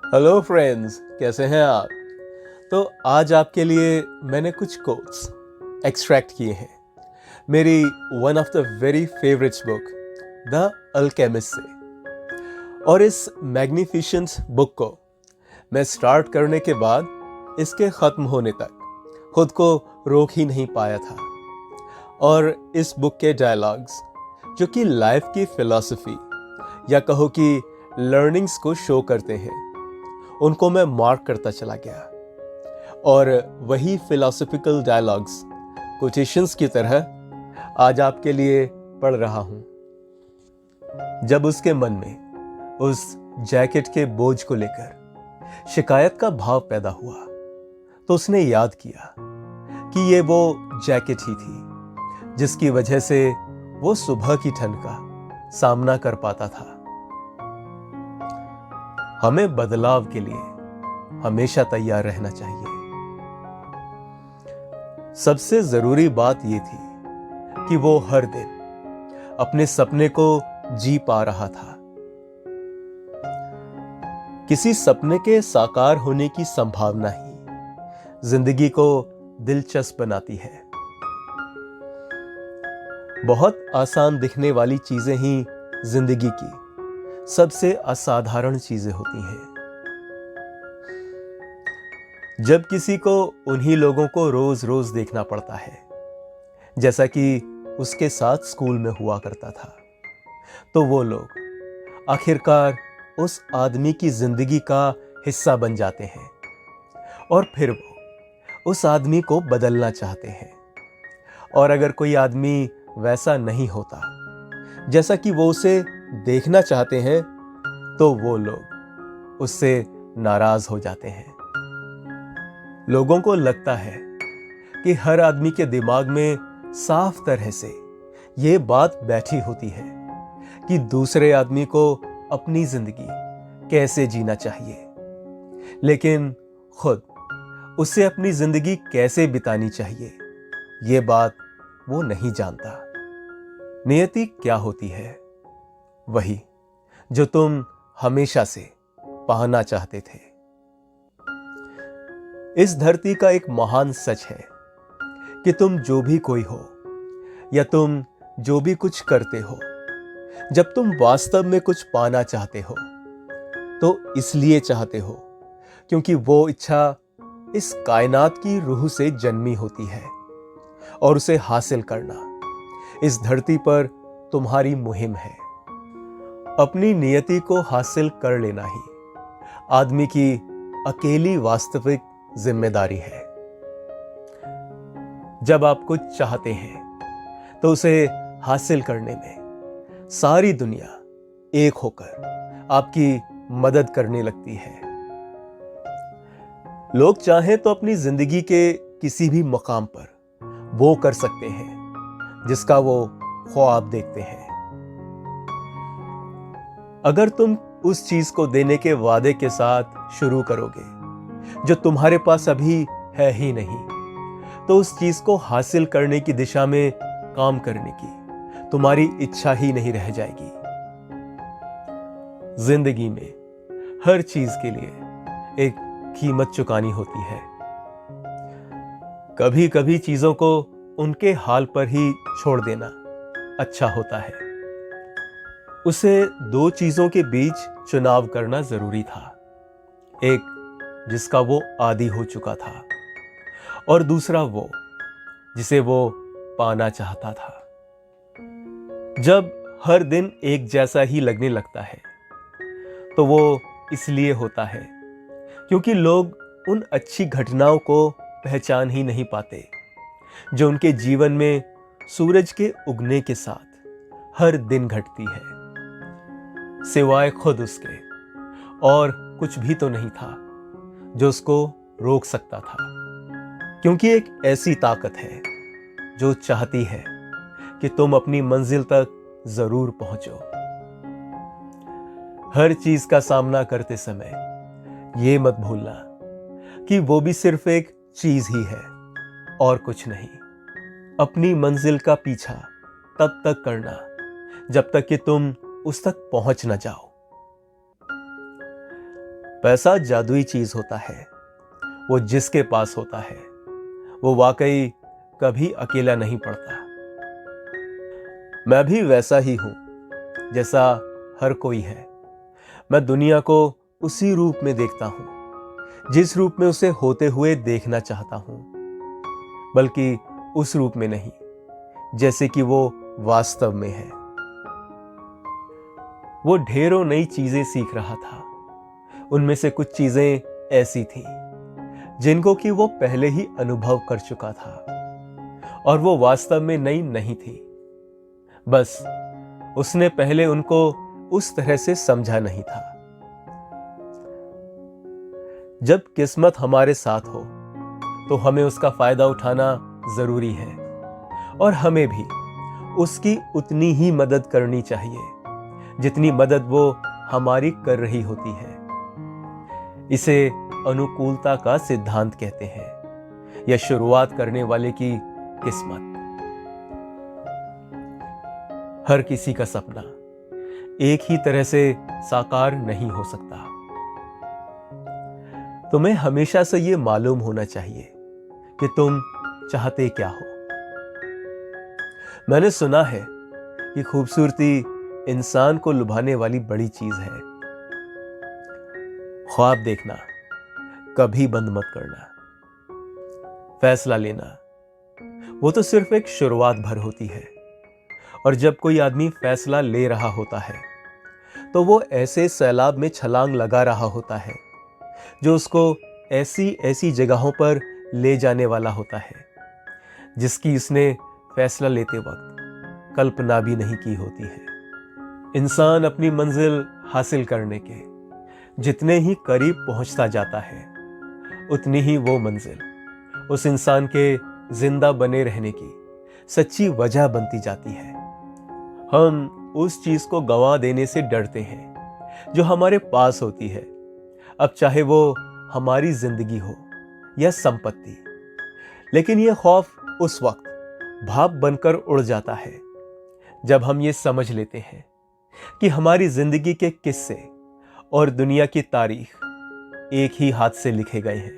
Hello friends, कैसे हैं आप? तो आज आपके लिए मैंने कुछ कोट्स एक्सट्रैक्ट किए हैं मेरी one of the very favourites book the alchemist से। और इस मैग्निफिसेंट बुक को मैं स्टार्ट करने के बाद इसके ख़त्म होने तक खुद को रोक ही नहीं पाया था। और इस बुक के डायलॉग्स जो कि लाइफ की फिलॉसफी या कहो कि लर्निंग्स को शो करते हैं, उनको मैं मार्क करता चला गया और वही फिलोसॉफिकल डायलॉग्स कोटेशंस की तरह आज आपके लिए पढ़ रहा हूं। जब उसके मन में उस जैकेट के बोझ को लेकर शिकायत का भाव पैदा हुआ तो उसने याद किया कि ये वो जैकेट ही थी जिसकी वजह से वो सुबह की ठंड का सामना कर पाता था। हमें बदलाव के लिए हमेशा तैयार रहना चाहिए। सबसे जरूरी बात यह थी कि वो हर दिन अपने सपने को जी पा रहा था। किसी सपने के साकार होने की संभावना ही जिंदगी को दिलचस्प बनाती है। बहुत आसान दिखने वाली चीजें ही जिंदगी की सबसे असाधारण चीजें होती हैं। जब किसी को उन्हीं लोगों को रोज रोज देखना पड़ता है जैसा कि उसके साथ स्कूल में हुआ करता था, तो वो लोग आखिरकार उस आदमी की जिंदगी का हिस्सा बन जाते हैं और फिर वो उस आदमी को बदलना चाहते हैं। और अगर कोई आदमी वैसा नहीं होता जैसा कि वो उसे देखना चाहते हैं, तो वो लोग उससे नाराज हो जाते हैं। लोगों को लगता है कि हर आदमी के दिमाग में साफ तरह से ये बात बैठी होती है कि दूसरे आदमी को अपनी जिंदगी कैसे जीना चाहिए, लेकिन खुद उसे अपनी जिंदगी कैसे बितानी चाहिए ये बात वो नहीं जानता। नियति क्या होती है? वही जो तुम हमेशा से पाना चाहते थे। इस धरती का एक महान सच है कि तुम जो भी कोई हो या तुम जो भी कुछ करते हो, जब तुम वास्तव में कुछ पाना चाहते हो तो इसलिए चाहते हो क्योंकि वो इच्छा इस कायनात की रूह से जन्मी होती है और उसे हासिल करना इस धरती पर तुम्हारी मुहिम है। अपनी नियति को हासिल कर लेना ही आदमी की अकेली वास्तविक जिम्मेदारी है। जब आप कुछ चाहते हैं तो उसे हासिल करने में सारी दुनिया एक होकर आपकी मदद करने लगती है। लोग चाहें तो अपनी जिंदगी के किसी भी मकाम पर वो कर सकते हैं जिसका वो ख्वाब देखते हैं। अगर तुम उस चीज को देने के वादे के साथ शुरू करोगे जो तुम्हारे पास अभी है ही नहीं, तो उस चीज को हासिल करने की दिशा में काम करने की तुम्हारी इच्छा ही नहीं रह जाएगी। जिंदगी में हर चीज के लिए एक कीमत चुकानी होती है। कभी कभी चीजों को उनके हाल पर ही छोड़ देना अच्छा होता है। उसे दो चीजों के बीच चुनाव करना जरूरी था, एक जिसका वो आदी हो चुका था और दूसरा वो जिसे वो पाना चाहता था। जब हर दिन एक जैसा ही लगने लगता है तो वो इसलिए होता है क्योंकि लोग उन अच्छी घटनाओं को पहचान ही नहीं पाते जो उनके जीवन में सूरज के उगने के साथ हर दिन घटती है। सिवाय खुद उसके और कुछ भी तो नहीं था जो उसको रोक सकता था, क्योंकि एक ऐसी ताकत है जो चाहती है कि तुम अपनी मंजिल तक जरूर पहुंचो। हर चीज का सामना करते समय ये मत भूलना कि वो भी सिर्फ एक चीज ही है और कुछ नहीं। अपनी मंजिल का पीछा तब तक करना जब तक कि तुम उस तक पहुंच न जाओ। पैसा जादुई चीज होता है। वो जिसके पास होता है वो वाकई कभी अकेला नहीं पड़ता। मैं भी वैसा ही हूं जैसा हर कोई है। मैं दुनिया को उसी रूप में देखता हूं जिस रूप में उसे होते हुए देखना चाहता हूं, बल्कि उस रूप में नहीं जैसे कि वो वास्तव में है। वो ढेरों नई चीजें सीख रहा था। उनमें से कुछ चीजें ऐसी थीं जिनको कि वो पहले ही अनुभव कर चुका था और वो वास्तव में नई नहीं थी, बस उसने पहले उनको उस तरह से समझा नहीं था। जब किस्मत हमारे साथ हो तो हमें उसका फायदा उठाना जरूरी है और हमें भी उसकी उतनी ही मदद करनी चाहिए जितनी मदद वो हमारी कर रही होती है। इसे अनुकूलता का सिद्धांत कहते हैं या शुरुआत करने वाले की किस्मत। हर किसी का सपना एक ही तरह से साकार नहीं हो सकता। तुम्हें हमेशा से यह मालूम होना चाहिए कि तुम चाहते क्या हो। मैंने सुना है कि खूबसूरती इंसान को लुभाने वाली बड़ी चीज है। ख्वाब देखना कभी बंद मत करना। फैसला लेना वो तो सिर्फ एक शुरुआत भर होती है, और जब कोई आदमी फैसला ले रहा होता है तो वो ऐसे सैलाब में छलांग लगा रहा होता है जो उसको ऐसी ऐसी जगहों पर ले जाने वाला होता है जिसकी उसने फैसला लेते वक्त कल्पना भी नहीं की होती है। इंसान अपनी मंजिल हासिल करने के जितने ही करीब पहुंचता जाता है उतनी ही वो मंजिल उस इंसान के जिंदा बने रहने की सच्ची वजह बनती जाती है। हम उस चीज को गंवा देने से डरते हैं जो हमारे पास होती है, अब चाहे वो हमारी जिंदगी हो या संपत्ति। लेकिन यह खौफ उस वक्त भाप बनकर उड़ जाता है जब हम ये समझ लेते हैं कि हमारी जिंदगी के किस्से और दुनिया की तारीख एक ही हाथ से लिखे गए हैं।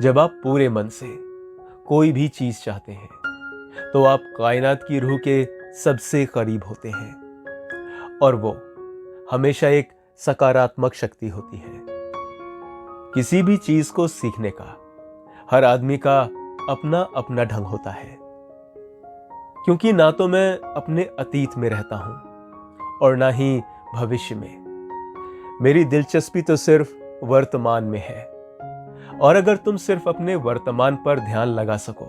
जब आप पूरे मन से कोई भी चीज चाहते हैं तो आप कायनात की रूह के सबसे करीब होते हैं, और वो हमेशा एक सकारात्मक शक्ति होती है। किसी भी चीज को सीखने का हर आदमी का अपना अपना ढंग होता है, क्योंकि ना तो मैं अपने अतीत में रहता हूं और ना ही भविष्य में। मेरी दिलचस्पी तो सिर्फ वर्तमान में है, और अगर तुम सिर्फ अपने वर्तमान पर ध्यान लगा सको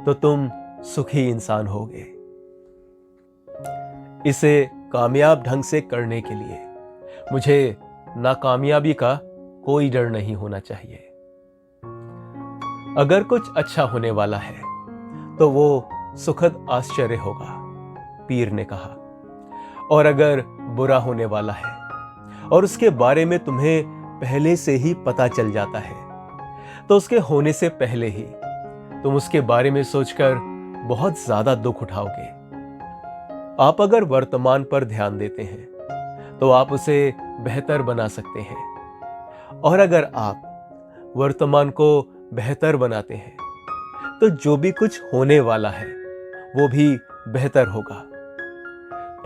तो तुम सुखी इंसान होगे। इसे कामयाब ढंग से करने के लिए मुझे नाकामयाबी का कोई डर नहीं होना चाहिए। अगर कुछ अच्छा होने वाला है तो वो सुखद आश्चर्य होगा, पीर ने कहा, और अगर बुरा होने वाला है और उसके बारे में तुम्हें पहले से ही पता चल जाता है तो उसके होने से पहले ही तुम उसके बारे में सोचकर बहुत ज्यादा दुख उठाओगे। आप अगर वर्तमान पर ध्यान देते हैं तो आप उसे बेहतर बना सकते हैं, और अगर आप वर्तमान को बेहतर बनाते हैं तो जो भी कुछ होने वाला है वो भी बेहतर होगा।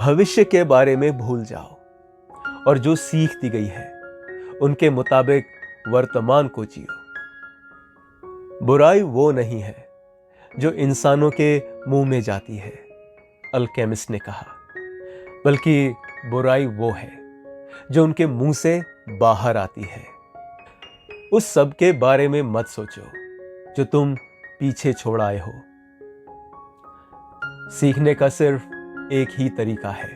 भविष्य के बारे में भूल जाओ और जो सीख दी गई है उनके मुताबिक वर्तमान को जियो। बुराई वो नहीं है जो इंसानों के मुंह में जाती है, अल्केमिस्ट ने कहा, बल्कि बुराई वो है जो उनके मुंह से बाहर आती है। उस सब के बारे में मत सोचो जो तुम पीछे छोड़ आए हो। सीखने का सिर्फ एक ही तरीका है,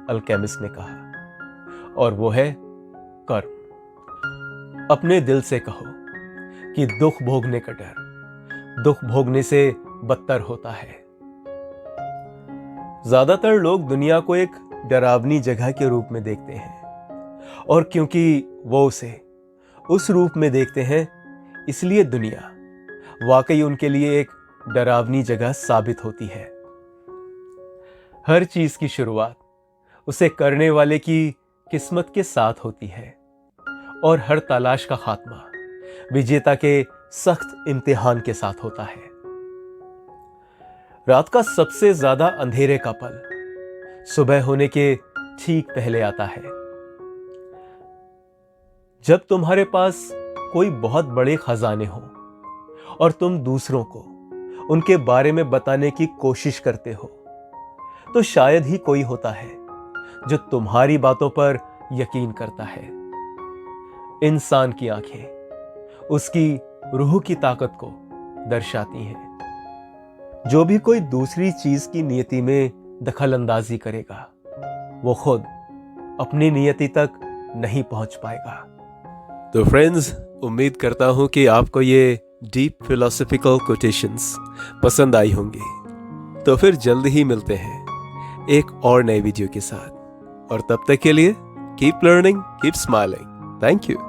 अल्केमिस्ट ने कहा, और वो है कर्म। अपने दिल से कहो कि दुख भोगने का डर दुख भोगने से बदतर होता है। ज्यादातर लोग दुनिया को एक डरावनी जगह के रूप में देखते हैं, और क्योंकि वो उसे उस रूप में देखते हैं इसलिए दुनिया वाकई उनके लिए एक डरावनी जगह साबित होती है। हर चीज की शुरुआत उसे करने वाले की किस्मत के साथ होती है और हर तलाश का खात्मा विजेता के सख्त इम्तिहान के साथ होता है। रात का सबसे ज्यादा अंधेरे का पल सुबह होने के ठीक पहले आता है। जब तुम्हारे पास कोई बहुत बड़े खजाने हो और तुम दूसरों को उनके बारे में बताने की कोशिश करते हो, तो शायद ही कोई होता है जो तुम्हारी बातों पर यकीन करता है। इंसान की आंखें उसकी रूह की ताकत को दर्शाती हैं। जो भी कोई दूसरी चीज की नियति में दखल अंदाजी करेगा, वो खुद अपनी नियति तक नहीं पहुंच पाएगा। तो फ्रेंड्स, उम्मीद करता हूं कि आपको ये डीप फिलोसॉफिकल कोटेशंस पसंद आई होंगी। तो फिर जल्द ही मिलते हैं एक और नए वीडियो के साथ, और तब तक के लिए keep learning, keep smiling. Thank you.